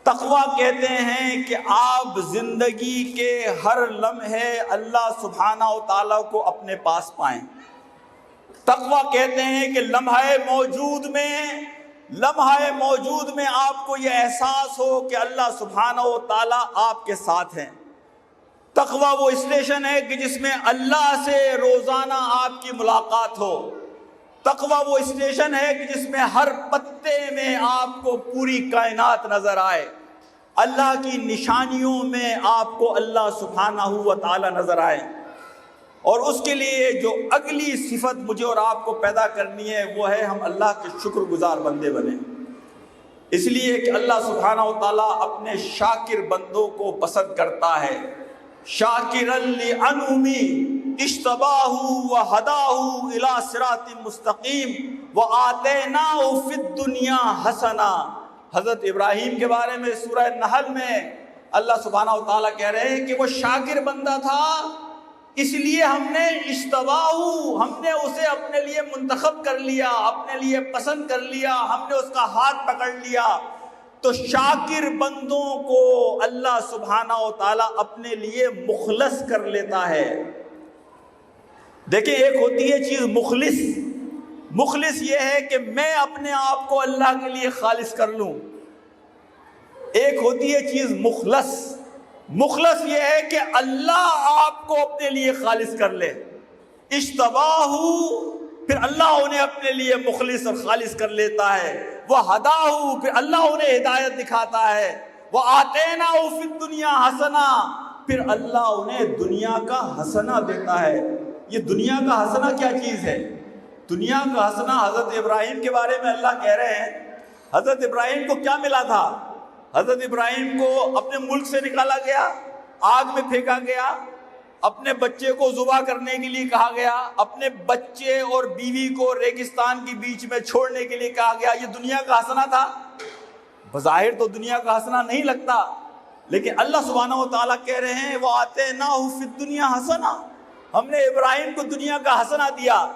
تقویٰ کہتے ہیں کہ آپ زندگی کے ہر لمحے اللہ سبحانہ و تعالیٰ کو اپنے پاس پائیں۔ تقویٰ کہتے ہیں کہ لمحے موجود میں لمحہ موجود میں آپ کو یہ احساس ہو کہ اللہ سبحانہ و تعالیٰ آپ کے ساتھ ہیں۔ تقویٰ وہ اسٹیشن ہے کہ جس میں اللہ سے روزانہ آپ کی ملاقات ہو۔ تقویٰ وہ اسٹیشن ہے کہ جس میں ہر پتے میں آپ کو پوری کائنات نظر آئے۔ اللہ کی نشانیوں میں آپ کو اللہ سبحانہ و تعالیٰ نظر آئے۔ اور اس کے لیے جو اگلی صفت مجھے اور آپ کو پیدا کرنی ہے وہ ہے ہم اللہ کے شکر گزار بندے بنیں۔ اس لیے کہ اللہ سبحانہ و تعالیٰ اپنے شاکر بندوں کو پسند کرتا ہے۔ شاکرا لانعمی اجتباہ وہداہ الی صراط مستقیم وآتیناہ فی الدنیا حسنہ۔ حضرت ابراہیم کے بارے میں سورہ نحل میں اللہ سبحانہ و تعالیٰ کہہ رہے ہیں کہ وہ شاکر بندہ تھا، اس لیے ہم نے اجتباہ، ہم نے اسے اپنے لیے منتخب کر لیا، اپنے لیے پسند کر لیا، ہم نے اس کا ہاتھ پکڑ لیا۔ تو شاکر بندوں کو اللہ سبحانہ و تعالیٰ اپنے لیے مخلص کر لیتا ہے۔ دیکھیں، ایک ہوتی ہے چیز مخلص۔ مخلص یہ ہے کہ میں اپنے آپ کو اللہ کے لیے خالص کر لوں۔ ایک ہوتی ہے چیز مخلص۔ مخلص یہ ہے کہ اللہ آپ کو اپنے لیے خالص کر لے۔ اجتباہ، پھر اللہ انہیں اپنے لیے مخلص اور خالص کر لیتا ہے۔ وہ ہداہ، پھر اللہ انہیں ہدایت دکھاتا ہے۔ وہ آتیناہ فی الدنیا حسنہ، پھر اللہ انہیں دنیا کا حسنہ دیتا ہے۔ یہ دنیا کا حسنہ کیا چیز ہے؟ دنیا کا حسنہ حضرت ابراہیم کے بارے میں اللہ کہہ رہے ہیں۔ حضرت ابراہیم کو کیا ملا تھا؟ حضرت ابراہیم کو اپنے ملک سے نکالا گیا، آگ میں پھینکا گیا، اپنے بچے کو ذبح کرنے کے لیے کہا گیا، اپنے بچے اور بیوی کو ریگستان کے بیچ میں چھوڑنے کے لیے کہا گیا۔ یہ دنیا کا حسنہ تھا؟ بظاہر تو دنیا کا حسنہ نہیں لگتا، لیکن اللہ سبحانہ و تعالیٰ کہہ رہے ہیں وَآتَيْنَاهُ فِي الدُّنْيَا حَسَنَةً، ہم نے ابراہیم کو دنیا کا حسنہ دیا۔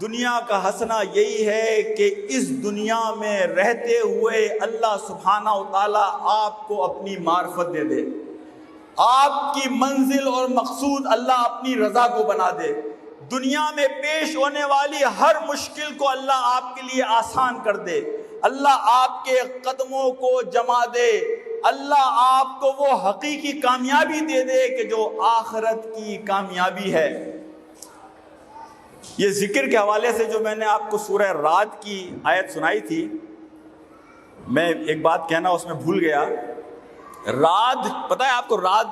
دنیا کا حسنہ یہی ہے کہ اس دنیا میں رہتے ہوئے اللہ سبحانہ و تعالیٰ آپ کو اپنی معرفت دے دے، آپ کی منزل اور مقصود اللہ اپنی رضا کو بنا دے۔ دنیا میں پیش ہونے والی ہر مشکل کو اللہ آپ کے لیے آسان کر دے، اللہ آپ کے قدموں کو جما دے، اللہ آپ کو وہ حقیقی کامیابی دے دے کہ جو آخرت کی کامیابی ہے۔ یہ ذکر کے حوالے سے جو میں نے آپ کو سورہ رعد کی آیت سنائی تھی، میں ایک بات کہنا اس میں بھول گیا۔ رعد، پتہ ہے آپ کو رعد؟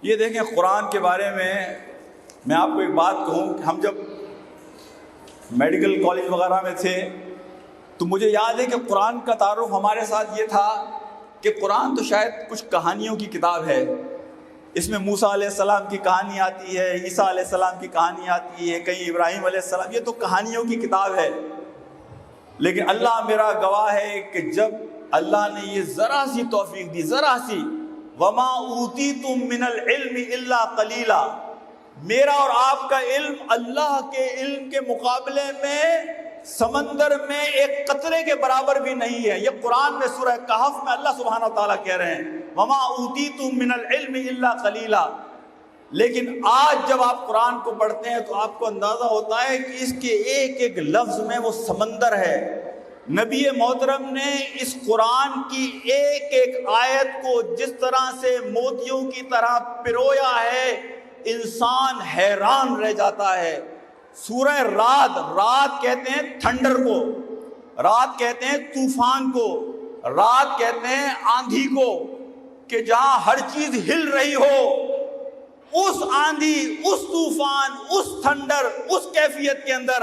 یہ دیکھیں قرآن کے بارے میں آپ کو ایک بات کہوں کہ ہم جب میڈیکل کالج وغیرہ میں تھے تو مجھے یاد ہے کہ قرآن کا تعارف ہمارے ساتھ یہ تھا کہ قرآن تو شاید کچھ کہانیوں کی کتاب ہے، اس میں موسیٰ علیہ السلام کی کہانی آتی ہے، عیسیٰ علیہ السلام کی کہانی آتی ہے، کہیں ابراہیم علیہ السلام، یہ تو کہانیوں کی کتاب ہے۔ لیکن اللہ میرا گواہ ہے کہ جب اللہ نے یہ ذرا سی توفیق دی، ذرا سی، وَمَا أُوتِيتُم مِّنَ الْعِلْمِ إِلَّا قَلِيلًا، میرا اور آپ کا علم اللہ کے علم کے مقابلے میں سمندر میں ایک قطرے کے برابر بھی نہیں ہے۔ یہ قرآن میں سورہ کہف میں اللہ سبحانہ و تعالیٰ کہہ رہے ہیں وَمَا أُوتِيتُم مِّنَ الْعِلْمِ إِلَّا قَلِيلًا۔ لیکن آج جب آپ قرآن کو پڑھتے ہیں تو آپ کو اندازہ ہوتا ہے کہ اس کے ایک ایک لفظ میں وہ سمندر ہے۔ نبی محترم نے اس قرآن کی ایک ایک آیت کو جس طرح سے موتیوں کی طرح پرویا ہے، انسان حیران رہ جاتا ہے۔ سورہ رعد، رعد کہتے ہیں تھنڈر کو، رعد کہتے ہیں طوفان کو، رعد کہتے ہیں آندھی کو، کہ جہاں ہر چیز ہل رہی ہو، اس آندھی، اس طوفان، اس تھنڈر، اس کیفیت کے اندر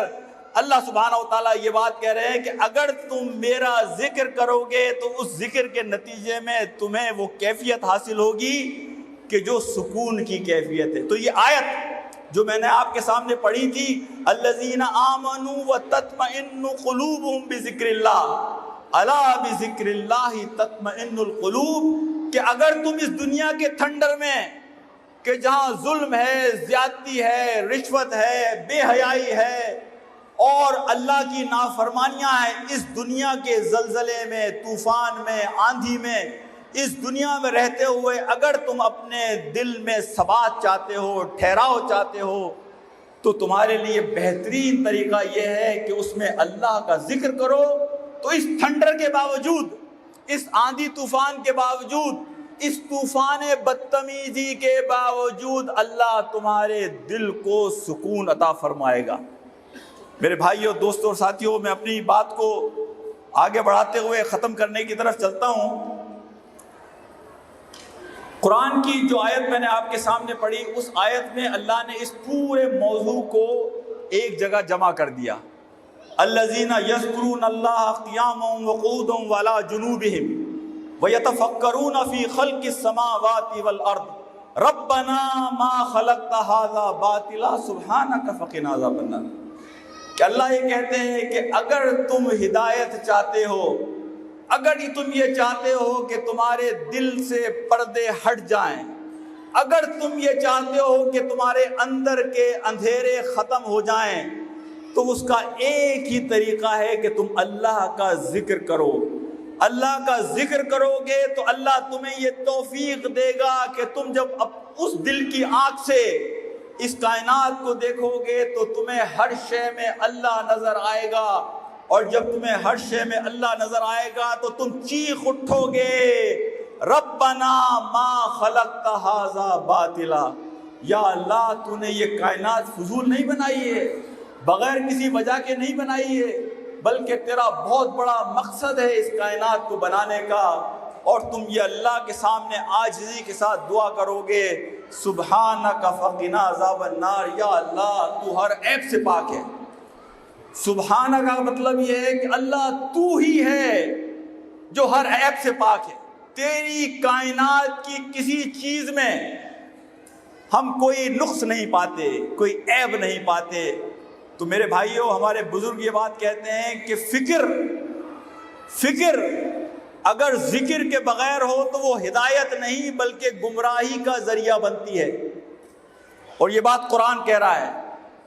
اللہ سبحانہ و تعالیٰ یہ بات کہہ رہے ہیں کہ اگر تم میرا ذکر کرو گے تو اس ذکر کے نتیجے میں تمہیں وہ کیفیت حاصل ہوگی کہ جو سکون کی کیفیت ہے۔ تو یہ آیت جو میں نے آپ کے سامنے پڑھی تھی، الذین آمنوا وتطمئن قلوبہم بذکر اللہ، الا بذکر اللہ تطمئن القلوب، کہ اگر تم اس دنیا کے تھنڈر میں کہ جہاں ظلم ہے، زیادتی ہے، رشوت ہے، بے حیائی ہے اور اللہ کی نافرمانیاں ہیں، اس دنیا کے زلزلے میں، طوفان میں، آندھی میں، اس دنیا میں رہتے ہوئے اگر تم اپنے دل میں ثبات چاہتے ہو، ٹھہراؤ چاہتے ہو، تو تمہارے لیے بہترین طریقہ یہ ہے کہ اس میں اللہ کا ذکر کرو تو اس تھنڈر کے باوجود، اس آندھی طوفان کے باوجود، اس طوفان بدتمیزی کے باوجود اللہ تمہارے دل کو سکون عطا فرمائے گا۔ میرے بھائیوں، دوستوں اور ساتھیوں، میں اپنی بات کو آگے بڑھاتے ہوئے ختم کرنے کی طرف چلتا ہوں۔ قرآن کی جو آیت میں نے آپ کے سامنے پڑھی، اس آیت میں اللہ نے اس پورے موضوع کو ایک جگہ جمع کر دیا۔ الذین یذکرون اللہ قیاما وقعودا وعلی جنوبہم ویتفکرون فی خلق السماوات والارض ربنا ما خلقت ھذا باطلا سبحانک فقنا عذاب النار۔ کہ اللہ یہ کہتے ہیں کہ اگر تم ہدایت چاہتے ہو، اگر تم یہ چاہتے ہو کہ تمہارے دل سے پردے ہٹ جائیں، اگر تم یہ چاہتے ہو کہ تمہارے اندر کے اندھیرے ختم ہو جائیں، تو اس کا ایک ہی طریقہ ہے کہ تم اللہ کا ذکر کرو۔ اللہ کا ذکر کرو گے تو اللہ تمہیں یہ توفیق دے گا کہ تم جب اس دل کی آنکھ سے اس کائنات کو دیکھو گے تو تمہیں ہر شے میں اللہ نظر آئے گا، اور جب تمہیں ہر شے میں اللہ نظر آئے گا تو تم چیخ اٹھو گے، ربنا ما خلقت ھذا باطلا، یا اللہ تو نے یہ کائنات فضول نہیں بنائی ہے، بغیر کسی وجہ کے نہیں بنائی ہے، بلکہ تیرا بہت بڑا مقصد ہے اس کائنات کو بنانے کا، اور تم یہ اللہ کے سامنے عاجزی کے ساتھ دعا کرو گے، سبحانک فقنا عذاب النار، یا اللہ تو ہر عیب سے پاک ہے۔ سبحانہ کا مطلب یہ ہے کہ اللہ تو ہی ہے جو ہر عیب سے پاک ہے۔ تیری کائنات کی کسی چیز میں ہم کوئی نقص نہیں پاتے، کوئی عیب نہیں پاتے۔ تو میرے بھائیوں، ہمارے بزرگ یہ بات کہتے ہیں کہ فکر اگر ذکر کے بغیر ہو تو وہ ہدایت نہیں بلکہ گمراہی کا ذریعہ بنتی ہے۔ اور یہ بات قرآن کہہ رہا ہے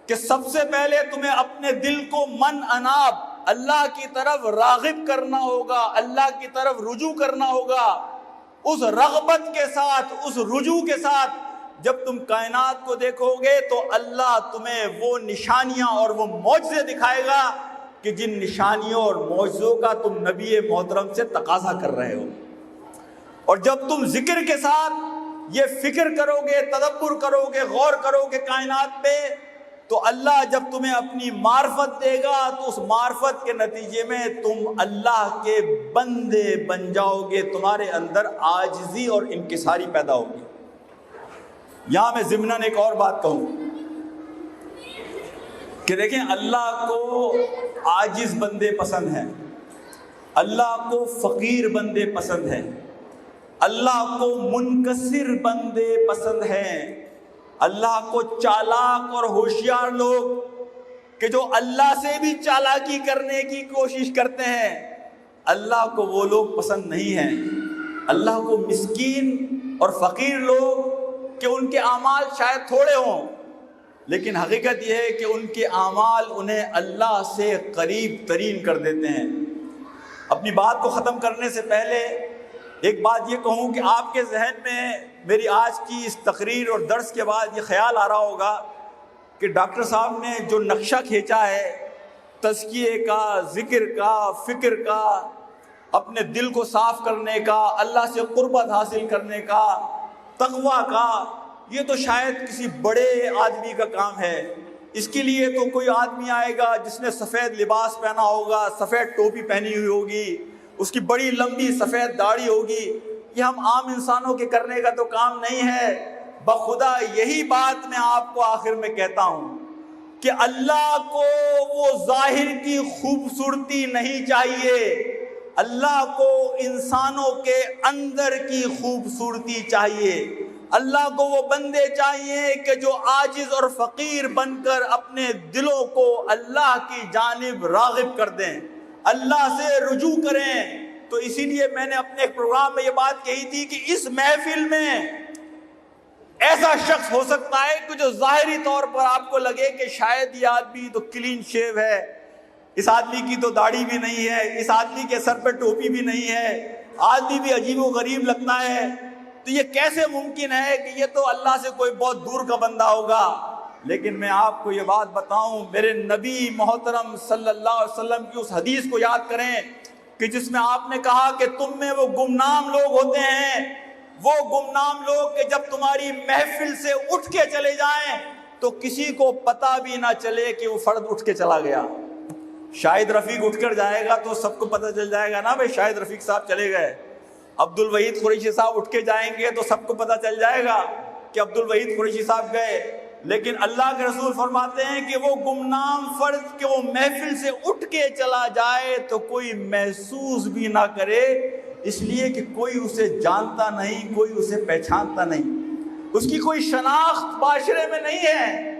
کہ سب سے پہلے تمہیں اپنے دل کو من اناب اللہ کی طرف راغب کرنا ہوگا، اللہ کی طرف رجوع کرنا ہوگا۔ اس رغبت کے ساتھ، اس رجوع کے ساتھ جب تم کائنات کو دیکھو گے تو اللہ تمہیں وہ نشانیاں اور وہ معجزے دکھائے گا کہ جن نشانیوں اور معجزوں کا تم نبی محترم سے تقاضا کر رہے ہو۔ اور جب تم ذکر کے ساتھ یہ فکر کرو گے، تدبر کرو گے، غور کرو گے کائنات پہ، تو اللہ جب تمہیں اپنی معرفت دے گا تو اس معرفت کے نتیجے میں تم اللہ کے بندے بن جاؤ گے، تمہارے اندر عاجزی اور انکساری پیدا ہوگی۔ یہاں میں ضمناً ایک اور بات کہوں کہ دیکھیں، اللہ کو عاجز بندے پسند ہیں، اللہ کو فقیر بندے پسند ہیں، اللہ کو منکسر بندے پسند ہیں، اللہ کو چالاک اور ہوشیار لوگ کہ جو اللہ سے بھی چالاکی کرنے کی کوشش کرتے ہیں، اللہ کو وہ لوگ پسند نہیں ہیں۔ اللہ کو مسکین اور فقیر لوگ کہ ان کے اعمال شاید تھوڑے ہوں، لیکن حقیقت یہ ہے کہ ان کے اعمال انہیں اللہ سے قریب ترین کر دیتے ہیں۔ اپنی بات کو ختم کرنے سے پہلے ایک بات یہ کہوں کہ آپ کے ذہن میں میری آج کی اس تقریر اور درس کے بعد یہ خیال آ رہا ہوگا کہ ڈاکٹر صاحب نے جو نقشہ کھینچا ہے تزکیے کا، ذکر کا، فکر کا، اپنے دل کو صاف کرنے کا، اللہ سے قربت حاصل کرنے کا، تقویٰ کا، یہ تو شاید کسی بڑے آدمی کا کام ہے۔ اس کے لیے تو کوئی آدمی آئے گا جس نے سفید لباس پہنا ہوگا، سفید ٹوپی پہنی ہوئی ہوگی، اس کی بڑی لمبی سفید داڑھی ہوگی۔ یہ ہم عام انسانوں کے کرنے کا تو کام نہیں ہے۔ بخدا یہی بات میں آپ کو آخر میں کہتا ہوں کہ اللہ کو وہ ظاہر کی خوبصورتی نہیں چاہیے، اللہ کو انسانوں کے اندر کی خوبصورتی چاہیے۔ اللہ کو وہ بندے چاہیے کہ جو عاجز اور فقیر بن کر اپنے دلوں کو اللہ کی جانب راغب کر دیں، اللہ سے رجوع کریں۔ تو اسی لیے میں نے اپنے ایک پروگرام میں یہ بات کہی تھی کہ اس محفل میں ایسا شخص ہو سکتا ہے کہ جو ظاہری طور پر آپ کو لگے کہ شاید یہ آدمی تو کلین شیو ہے، اس آدمی کی تو داڑھی بھی نہیں ہے، اس آدمی کے سر پہ ٹوپی بھی نہیں ہے، آدمی بھی عجیب و غریب لگتا ہے، تو یہ کیسے ممکن ہے کہ یہ تو اللہ سے کوئی بہت دور کا بندہ ہوگا۔ لیکن میں آپ کو یہ بات بتاؤں، میرے نبی محترم صلی اللہ علیہ وسلم کی اس حدیث کو یاد کریں کہ جس میں آپ نے کہا کہ تم میں وہ گمنام لوگ ہوتے ہیں، وہ گمنام لوگ کہ جب تمہاری محفل سے اٹھ کے چلے جائیں تو کسی کو پتہ بھی نہ چلے کہ وہ فرد اٹھ کے چلا گیا۔ شاہد رفیق اٹھ کر جائے گا تو سب کو پتہ چل جائے گا نا بھائی شاہد رفیق صاحب چلے گئے۔ عبد الوحید قریشی صاحب اٹھ کے جائیں گے تو سب کو پتہ چل جائے گا کہ عبد الوحید قریشی صاحب گئے۔ لیکن اللہ کے رسول فرماتے ہیں کہ وہ گمنام فرد کہ وہ محفل سے اٹھ کے چلا جائے تو کوئی محسوس بھی نہ کرے، اس لیے کہ کوئی اسے جانتا نہیں، کوئی اسے پہچانتا نہیں، اس کی کوئی شناخت معاشرے میں نہیں ہے،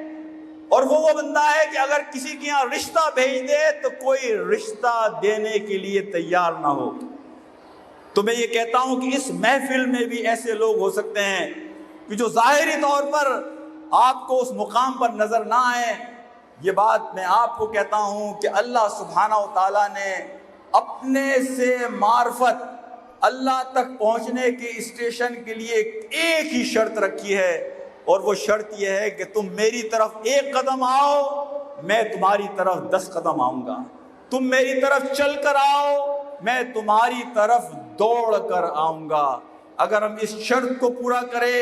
اور وہ بندہ ہے کہ اگر کسی کے یہاں رشتہ بھیج دے تو کوئی رشتہ دینے کے لیے تیار نہ ہو۔ تو میں یہ کہتا ہوں کہ اس محفل میں بھی ایسے لوگ ہو سکتے ہیں کہ جو ظاہری طور پر آپ کو اس مقام پر نظر نہ آئے۔ یہ بات میں آپ کو کہتا ہوں کہ اللہ سبحانہ و تعالیٰ نے اپنے سے معرفت اللہ تک پہنچنے کے اسٹیشن کے لیے ایک ہی شرط رکھی ہے، اور وہ شرط یہ ہے کہ تم میری طرف ایک قدم آؤ، میں تمہاری طرف 10 قدم آؤں گا۔ تم میری طرف چل کر آؤ، میں تمہاری طرف دوڑ کر آؤں گا۔ اگر ہم اس شرط کو پورا کریں،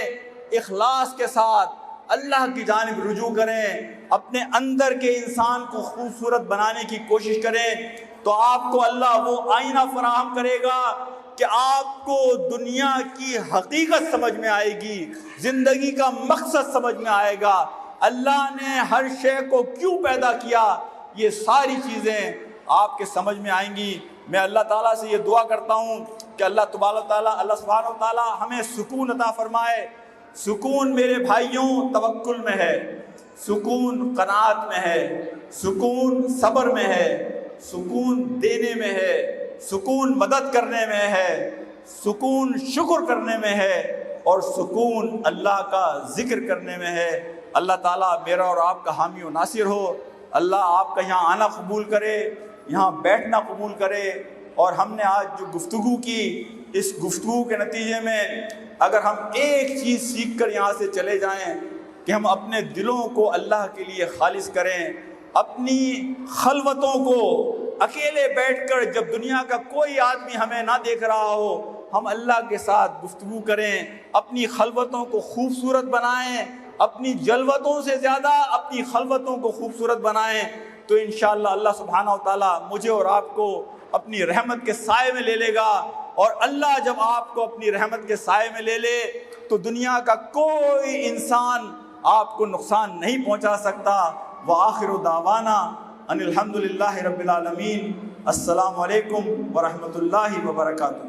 اخلاص کے ساتھ اللہ کی جانب رجوع کریں، اپنے اندر کے انسان کو خوبصورت بنانے کی کوشش کریں، تو آپ کو اللہ وہ آئینہ فراہم کرے گا کہ آپ کو دنیا کی حقیقت سمجھ میں آئے گی، زندگی کا مقصد سمجھ میں آئے گا، اللہ نے ہر شے کو کیوں پیدا کیا، یہ ساری چیزیں آپ کے سمجھ میں آئیں گی۔ میں اللہ تعالیٰ سے یہ دعا کرتا ہوں کہ اللہ سبحانہ و تعالیٰ ہمیں سکون عطا فرمائے۔ سکون میرے بھائیوں توکل میں ہے، سکون قناعت میں ہے، سکون صبر میں ہے، سکون دینے میں ہے، سکون مدد کرنے میں ہے، سکون شکر کرنے میں ہے، اور سکون اللہ کا ذکر کرنے میں ہے۔ اللہ تعالیٰ میرا اور آپ کا حامی و ناصر ہو۔ اللہ آپ کا یہاں آنا قبول کرے، یہاں بیٹھنا قبول کرے، اور ہم نے آج جو گفتگو کی، اس گفتگو کے نتیجے میں اگر ہم ایک چیز سیکھ کر یہاں سے چلے جائیں کہ ہم اپنے دلوں کو اللہ کے لیے خالص کریں، اپنی خلوتوں کو اکیلے بیٹھ کر جب دنیا کا کوئی آدمی ہمیں نہ دیکھ رہا ہو، ہم اللہ کے ساتھ گفتگو کریں، اپنی خلوتوں کو خوبصورت بنائیں، اپنی جلوتوں سے زیادہ اپنی خلوتوں کو خوبصورت بنائیں، تو انشاءاللہ اللہ سبحانہ و تعالیٰ مجھے اور آپ کو اپنی رحمت کے سائے میں لے لے گا، اور اللہ جب آپ کو اپنی رحمت کے سائے میں لے لے تو دنیا کا کوئی انسان آپ کو نقصان نہیں پہنچا سکتا۔ وآخر دعوانا ان الحمد للہ رب العالمین۔ السلام علیکم ورحمۃ اللہ وبرکاتہ۔